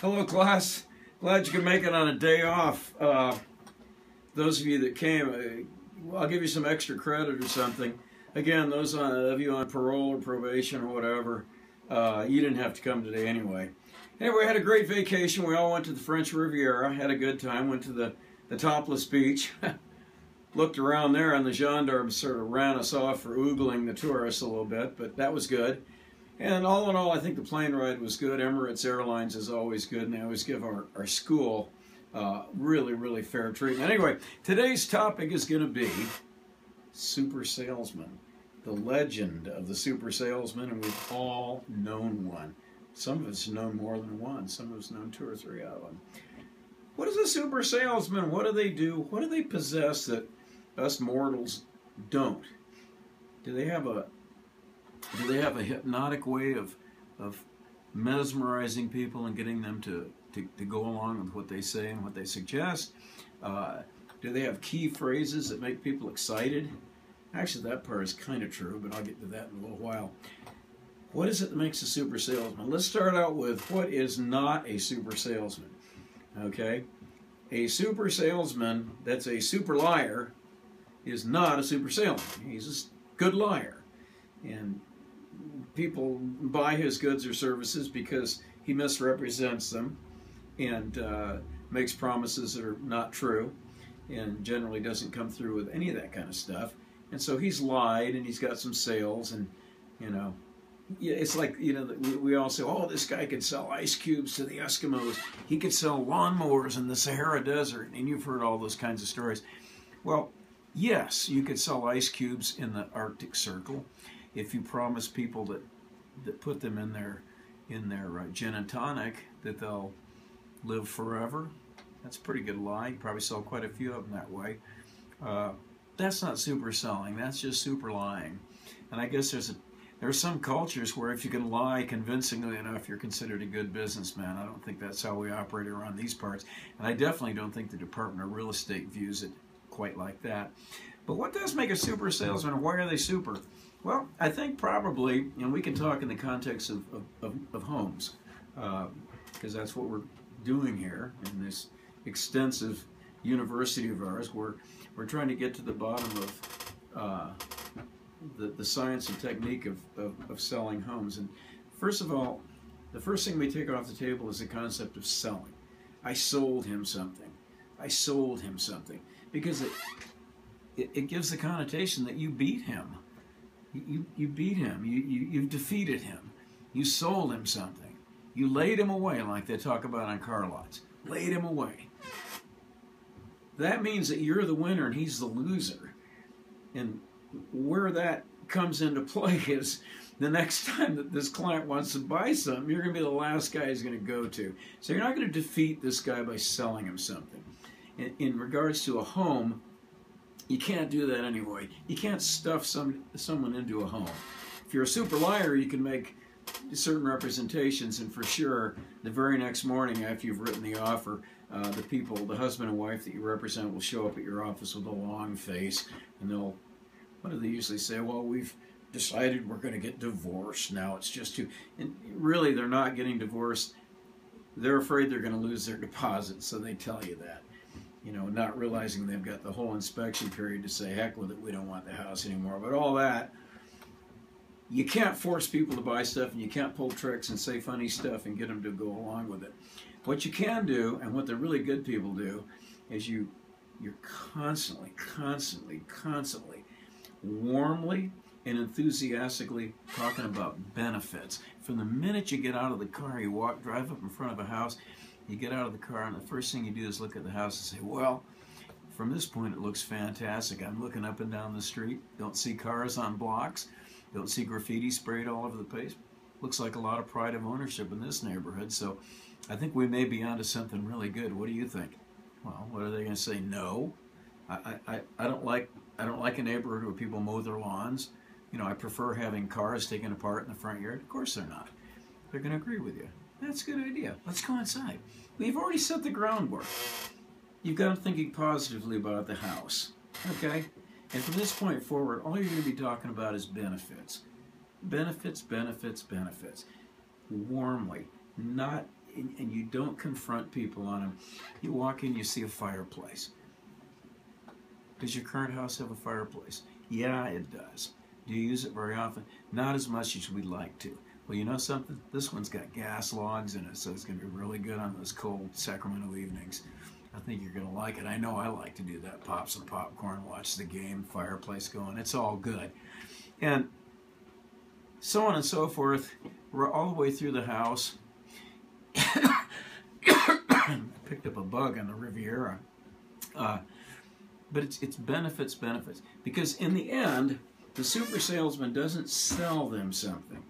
Hello, class. Glad you could make it on a day off. Those of you that came, I'll give you some extra credit or something. Again, those of you on parole or probation or whatever, you didn't have to come today anyway. Anyway, we had a great vacation. We all went to the French Riviera, had a good time, went to the topless beach. Looked around there, and the gendarmes sort of ran us off for oogling the tourists a little bit, but that was good. And all in all, I think the plane ride was good. Emirates Airlines is always good, and they always give our school really, really fair treatment. Anyway, today's topic is going to be super salesman, the legend of the super salesman, and we've all known one. Some of us know more than one. Some of us know 2 or 3 of them. What is a super salesman? What do they do? What do they possess that us mortals don't? Do they have a hypnotic way of mesmerizing people and getting them to go along with what they say and what they suggest? Do they have key phrases that make people excited? Actually, that part is kind of true, but I'll get to that in a little while. What is it that makes a super salesman? Let's start out with what is not a super salesman. Okay? A super salesman that's a super liar is not a super salesman. He's a good liar. And people buy his goods or services because he misrepresents them and makes promises that are not true and generally doesn't come through with any of that kind of stuff. And so he's lied and he's got some sales, and it's like, we all say, oh, this guy could sell ice cubes to the Eskimos. He could sell lawnmowers in the Sahara Desert. And you've heard all those kinds of stories. Well, yes, you could sell ice cubes in the Arctic Circle if you promise people that put them in their gin and tonic that they'll live forever. That's a pretty good lie. You probably sell quite a few of them that way. That's not super selling. That's just super lying. And I guess there are some cultures where if you can lie convincingly enough, you're considered a good businessman. I don't think that's how we operate around these parts. And I definitely don't think the Department of Real Estate views it quite like that. But what does make a super salesman, and why are they super? Well, I think probably, and we can talk in the context of homes, because that's what we're doing here in this extensive university of ours. We're trying to get to the bottom of the science and technique of selling homes. And first of all, the first thing we take off the table is the concept of selling. I sold him something. I sold him something. Because it gives the connotation that you beat him. You beat him. You've defeated him. You sold him something. You laid him away, like they talk about on car lots. Laid him away. That means that you're the winner and he's the loser. And where that comes into play is the next time that this client wants to buy something, you're going to be the last guy he's going to go to. So you're not going to defeat this guy by selling him something. In regards to a home, you can't do that anyway. You can't stuff someone into a home. If you're a super liar, you can make certain representations, and for sure, the very next morning after you've written the offer, the husband and wife that you represent will show up at your office with a long face, and what do they usually say? Well, we've decided we're going to get divorced now. It's just too... And really, they're not getting divorced. They're afraid they're going to lose their deposit, so they tell you that. Not realizing they've got the whole inspection period to say, heck with it, we don't want the house anymore. But all that, you can't force people to buy stuff, and you can't pull tricks and say funny stuff and get them to go along with it. What you can do, and what the really good people do, is you're constantly, warmly and enthusiastically talking about benefits. From the minute you get out of the car, you drive up in front of a house, you get out of the car, and the first thing you do is look at the house and say, well, from this point it looks fantastic. I'm looking up and down the street, don't see cars on blocks, don't see graffiti sprayed all over the place. Looks like a lot of pride of ownership in this neighborhood, so I think we may be onto something really good. What do you think? Well, what are they going to say? No. I don't like a neighborhood where people mow their lawns. I prefer having cars taken apart in the front yard. Of course they're not. They're going to agree with you. That's a good idea. Let's go inside. We've already set the groundwork. You've got them thinking positively about the house. Okay? And from this point forward, all you're going to be talking about is benefits. Benefits, benefits, benefits. Warmly. Not and you don't confront people on them. You walk in, you see a fireplace. Does your current house have a fireplace? Yeah, it does. Do you use it very often? Not as much as we'd like to. Well, you know something? This one's got gas logs in it, so it's going to be really good on those cold Sacramento evenings. I think you're going to like it. I know I like to do that. Pop some popcorn, watch the game, fireplace going. It's all good. And so on and so forth. We're all the way through the house. I picked up a bug on the Riviera. But it's benefits. Because in the end, the super salesman doesn't sell them something.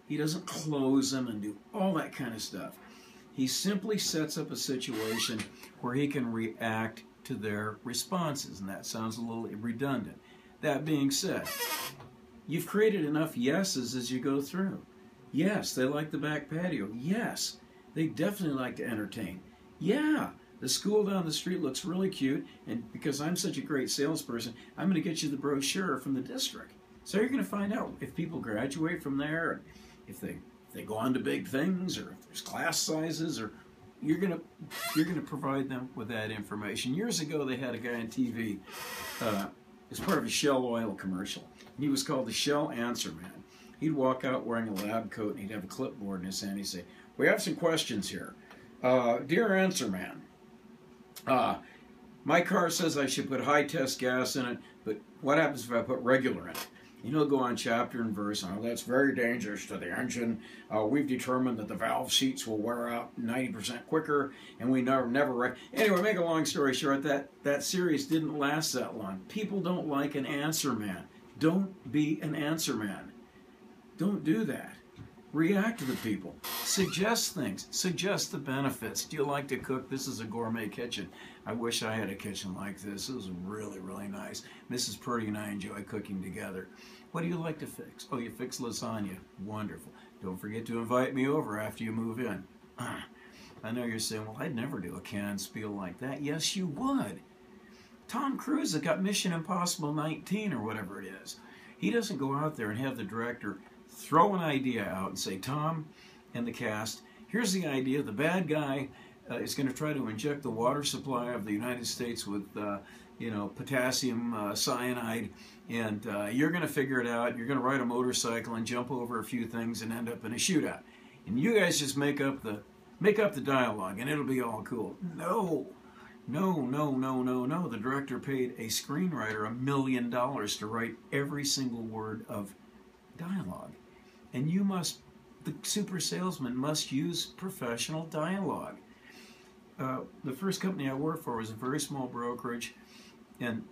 He doesn't close them and do all that kind of stuff. He simply sets up a situation where he can react to their responses. And that sounds a little redundant. That being said, you've created enough yeses as you go through. Yes, they like the back patio. Yes, they definitely like to entertain. Yeah, the school down the street looks really cute, and because I'm such a great salesperson, I'm going to get you the brochure from the district. So you're going to find out if people graduate from there, if they go on to big things, or if there's class sizes, or you're going to provide them with that information. Years ago, they had a guy on TV as part of a Shell oil commercial. And he was called the Shell Answer Man. He'd walk out wearing a lab coat, and he'd have a clipboard in his hand. He'd say, "We have some questions here. Dear Answer Man, my car says I should put high-test gas in it, but what happens if I put regular in it?" And he'll go on chapter and verse on, "That's very dangerous to the engine. We've determined that the valve seats will wear out 90% quicker, and we never. Anyway, make a long story short, that series didn't last that long. People don't like an answer man. Don't be an answer man. Don't do that. React to the people. Suggest things. Suggest the benefits. Do you like to cook? This is a gourmet kitchen. I wish I had a kitchen like this. It was really, really nice. Mrs. Purdy and I enjoy cooking together. What do you like to fix? Oh, you fix lasagna. Wonderful. Don't forget to invite me over after you move in. I know you're saying, well, I'd never do a canned spiel like that. Yes, you would. Tom Cruise has got Mission Impossible 19 or whatever it is. He doesn't go out there and have the director throw an idea out and say, "Tom and the cast, here's the idea. The bad guy is going to try to inject the water supply of the United States with, potassium cyanide, and you're going to figure it out. You're going to ride a motorcycle and jump over a few things and end up in a shootout. And you guys just make up the dialogue, and it'll be all cool." No. The director paid a screenwriter $1 million to write every single word of dialogue. And the super salesman must use professional dialogue. The first company I worked for was a very small brokerage, and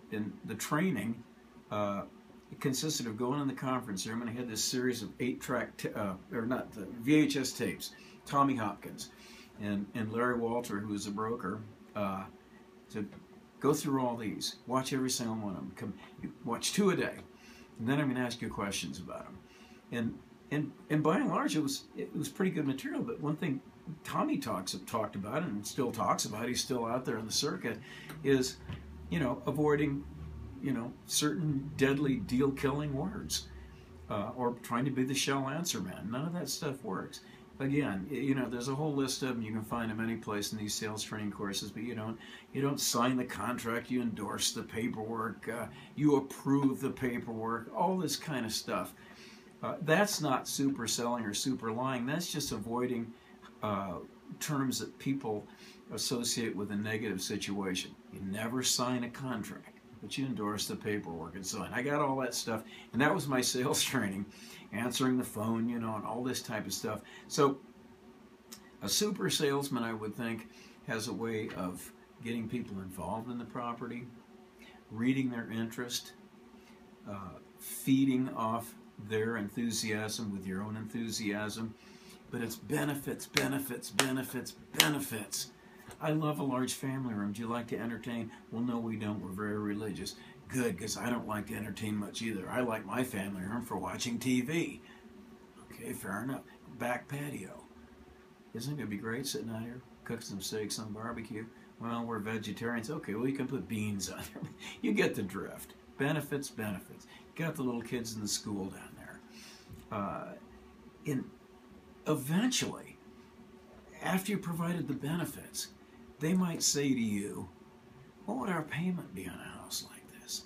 the training it consisted of going in the conference room, and I had this series of VHS tapes. Tommy Hopkins and Larry Walter, who was a broker, said, "Go through all these. Watch every single one of them. Watch 2 a day, and then I'm going to ask you questions about them." And by and large, it was pretty good material. But one thing Tommy talked about and still talks about, he's still out there on the circuit, is avoiding certain deadly deal-killing words, or trying to be the Shell Answer Man. None of that stuff works. Again, there's a whole list of them. You can find them any place in these sales training courses, but you don't sign the contract. You endorse the paperwork. You approve the paperwork. All this kind of stuff. That's not super selling or super lying. That's just avoiding terms that people associate with a negative situation. You never sign a contract, but you endorse the paperwork and so on. I got all that stuff, and that was my sales training, answering the phone, and all this type of stuff. So a super salesman, I would think, has a way of getting people involved in the property, reading their interest, feeding off their enthusiasm with your own enthusiasm. But it's benefits. I love a large family room. Do you like to entertain? Well, no, we don't. We're very religious. Good, because I don't like to entertain much either. I like my family room for watching TV. Okay, fair enough. Back patio. Isn't it going to be great sitting out here, cooking some steaks on barbecue? Well, we're vegetarians. Okay, well, you can put beans on there. You get the drift. Benefits. Got the little kids in the school down there. Eventually, After you provided the benefits, they might say to you, what would our payment be on a house like this?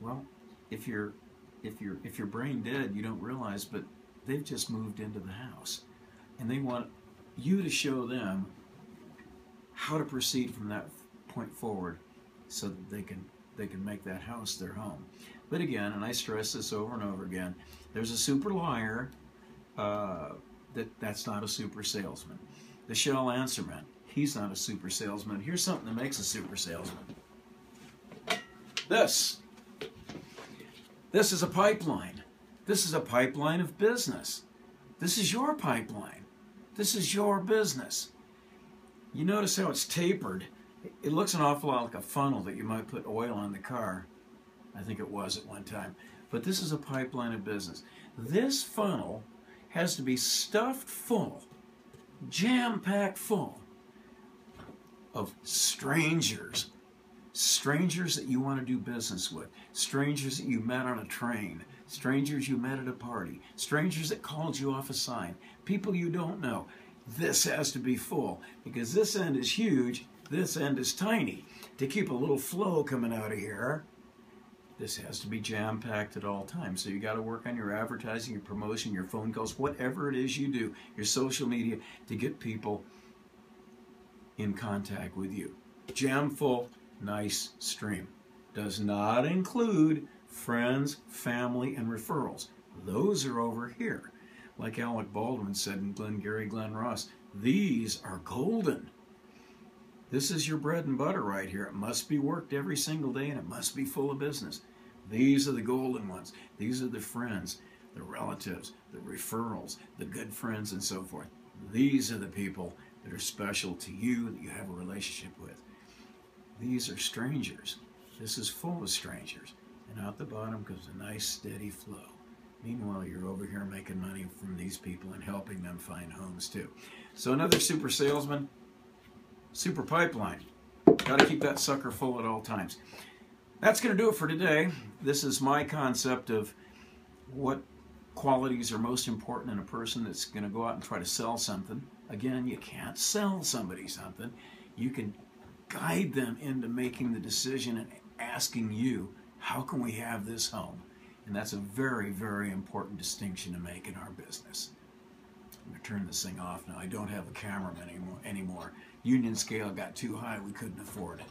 Well, if you're brain dead, you don't realize, but they've just moved into the house, and they want you to show them how to proceed from that point forward, so that they can make that house their home. But again, and I stress this over and over again, there's a super liar. That's not a super salesman. The shell answer man, he's not a super salesman. Here's something that makes a super salesman. This is a pipeline. This is a pipeline of business. This is your pipeline. This is your business. You notice how it's tapered. It looks an awful lot like a funnel that you might put oil on the car. I think it was at one time. But this is a pipeline of business. This funnel has to be stuffed full, jam-packed full of strangers. Strangers that you want to do business with. Strangers that you met on a train. Strangers you met at a party. Strangers that called you off a sign. People you don't know. This has to be full, because this end is huge, this end is tiny. To keep a little flow coming out of here, this has to be jam-packed at all times. So you got to work on your advertising, your promotion, your phone calls, whatever it is you do, your social media, to get people in contact with you. Jam full, nice stream. Does not include friends, family, and referrals. Those are over here. Like Alec Baldwin said in Glengarry Glen Ross, these are golden. This is your bread and butter right here. It must be worked every single day, and it must be full of business. These are the golden ones. These are the friends, the relatives, the referrals, the good friends, and so forth. These are the people that are special to you, that you have a relationship with. These are strangers. This is full of strangers. And out the bottom comes a nice steady flow. Meanwhile, you're over here making money from these people and helping them find homes too. So another super salesman, super pipeline. Got to keep that sucker full at all times. That's going to do it for today. This is my concept of what qualities are most important in a person that's going to go out and try to sell something. Again, you can't sell somebody something. You can guide them into making the decision and asking you, how can we have this home? And that's a very, very important distinction to make in our business. I'm going to turn this thing off now. I don't have a cameraman anymore. Union scale got too high. We couldn't afford it.